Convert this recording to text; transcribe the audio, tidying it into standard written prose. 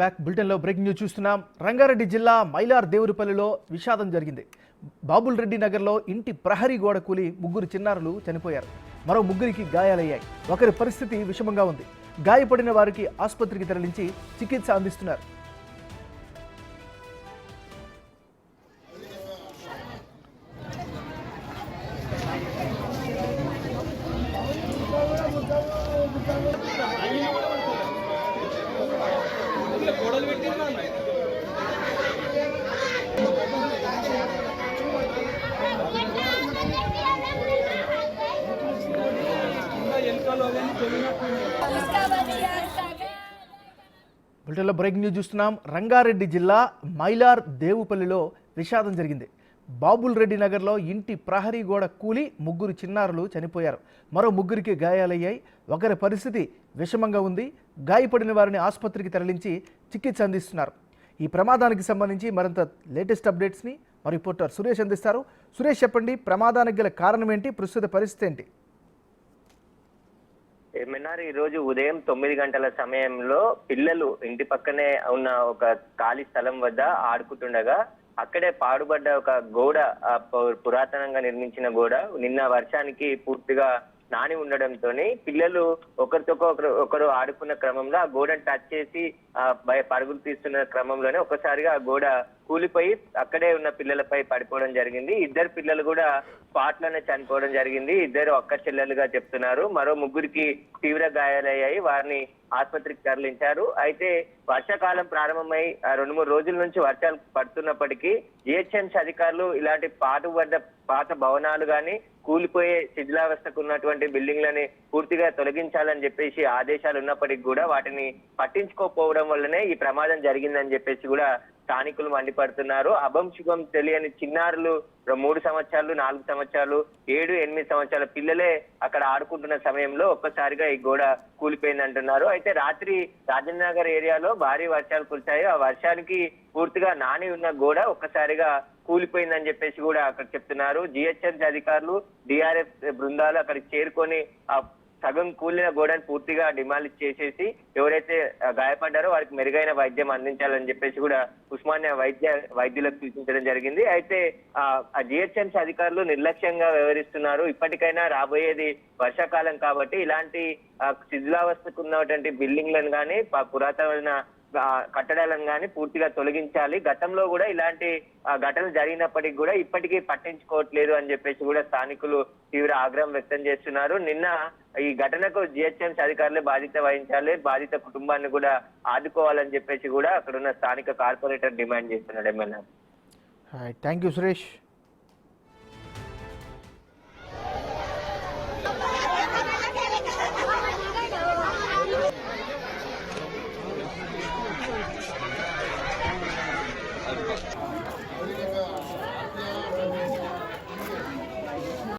Back బులెటిన్లో breaking news చూస్తున్నాం. రంగారెడ్డి జిల్లా మైలార్ దేవురుపల్లిలో విషాదం జరిగింది. బాబుల్ రెడ్డి నగర్లో ఇంటి ప్రహరీ గోడ కూలి ముగ్గురు చిన్నారులు చనిపోయారు. మరో ముగ్గురికి గాయాలయ్యాయి. ఒకరి పరిస్థితి విషమంగా ఉంది. గాయపడిన వారికి ఆసుపత్రికి తరలించి చికిత్స అందిస్తున్నారు. బులెటిన్లో బ్రేకింగ్ న్యూస్ చూస్తున్నాం. రంగారెడ్డి జిల్లా మైలార్ దేవుపల్లిలో విషాదం జరిగింది. బాబుల్ రెడ్డి నగర్లో ఇంటి ప్రహరీ గోడ కూలి ముగ్గురు చిన్నారులు చనిపోయారు. మరో ముగ్గురికి గాయాలయ్యాయి. ఒకరి పరిస్థితి విషమంగా ఉంది. గాయపడిన వారిని ఆసుపత్రికి తరలించి చికిత్స అందిస్తున్నారు. ఈ ప్రమాదానికి సంబంధించి మరింత లేటెస్ట్ అప్డేట్స్ని మా రిపోర్టర్ సురేష్ అందిస్తారు. సురేష్, చెప్పండి, ప్రమాదానికి గల కారణం ఏంటి, ప్రస్తుత పరిస్థితి ఏంటి? ఏమన్నారు, ఈ రోజు ఉదయం 9 గంటల సమయంలో పిల్లలు ఇంటి పక్కనే ఉన్న ఒక ఖాళీ స్థలం వద్ద ఆడుకుంటుండగా అక్కడే పాడుబడ్డ ఒక గోడ, పురాతనంగా నిర్మించిన గోడ నిన్న వర్షానికి పూర్తిగా నాని ఉండడంతో పిల్లలు ఒకరితో ఒకరు ఆడుకున్న క్రమంలో ఆ గోడను టచ్ చేసి పరుగులు తీస్తున్న క్రమంలోనే ఒకసారిగా ఆ గోడ కూలిపోయి అక్కడే ఉన్న పిల్లలపై పడిపోవడం జరిగింది. ఇద్దరు పిల్లలు కూడా స్పాట్ లోనే చనిపోవడం జరిగింది. ఇద్దరు అక్క చెల్లెలుగా చెప్తున్నారు. మరో ముగ్గురికి తీవ్ర గాయాలయ్యాయి. వారిని ఆసుపత్రికి తరలించారు. అయితే వర్షాకాలం ప్రారంభమై 2-3 రోజుల నుంచి వర్షాలు పడుతున్నప్పటికీ జిహెచ్ఎంసీ అధికారులు ఇలాంటి పాత భవనాలు గాని కూలిపోయే శిథిలావస్థకు ఉన్నటువంటి బిల్డింగ్లని పూర్తిగా తొలగించాలని చెప్పేసి ఆదేశాలు ఉన్నప్పటికీ కూడా వాటిని పట్టించుకోకపోవడం వల్లనే ఈ ప్రమాదం జరిగిందని చెప్పేసి కూడా స్థానికులు మండిపడుతున్నారు. అభం శుభం తెలియని చిన్నారులు 3 సంవత్సరాలు, 4 సంవత్సరాలు, 7-8 సంవత్సరాల పిల్లలే అక్కడ ఆడుకుంటున్న సమయంలో ఒక్కసారిగా ఈ గోడ కూలిపోయింది అంటున్నారు. అయితే రాత్రి రాజేంద్ర నగర్ ఏరియాలో భారీ వర్షాలు కురిశాయి. ఆ వర్షానికి పూర్తిగా నాని ఉన్న గోడ ఒక్కసారిగా కూలిపోయిందని చెప్పేసి కూడా అక్కడ చెప్తున్నారు. జిహెచ్ఎంసీ అధికారులు, డిఆర్ఎఫ్ బృందాలు అక్కడికి చేరుకొని ఆ సగం కూలిన గోడను పూర్తిగా డిమాలిష్ చేసేసి ఎవరైతే గాయపడ్డారో వారికి మెరుగైన వైద్యం అందించాలని చెప్పేసి కూడా ఉస్మానియా వైద్యులకు సూచించడం జరిగింది. అయితే ఆ జిహెచ్ఎంసీ అధికారులు నిర్లక్ష్యంగా వ్యవహరిస్తున్నారు. ఇప్పటికైనా రాబోయేది వర్షాకాలం కాబట్టి ఇలాంటి శిథిలావస్థకు ఉన్నటువంటి బిల్డింగ్లను కానీ పురాతన కట్టడాలను కానీ పూర్తిగా తొలగించాలి. గతంలో కూడా ఇలాంటి ఘటనలు జరిగినప్పటికీ కూడా ఇప్పటికీ పట్టించుకోవట్లేదు అని చెప్పేసి కూడా స్థానికులు తీవ్ర ఆగ్రహం వ్యక్తం చేస్తున్నారు. నిన్న ఈ ఘటనకు జిహెచ్ఎంసీ అధికారులే బాధ్యత వహించాలి, బాధిత కుటుంబాన్ని కూడా ఆదుకోవాలని చెప్పేసి కూడా అక్కడ ఉన్న స్థానిక కార్పొరేటర్ డిమాండ్ చేస్తున్నాడు. ఏమన్నా? Thank you Suresh.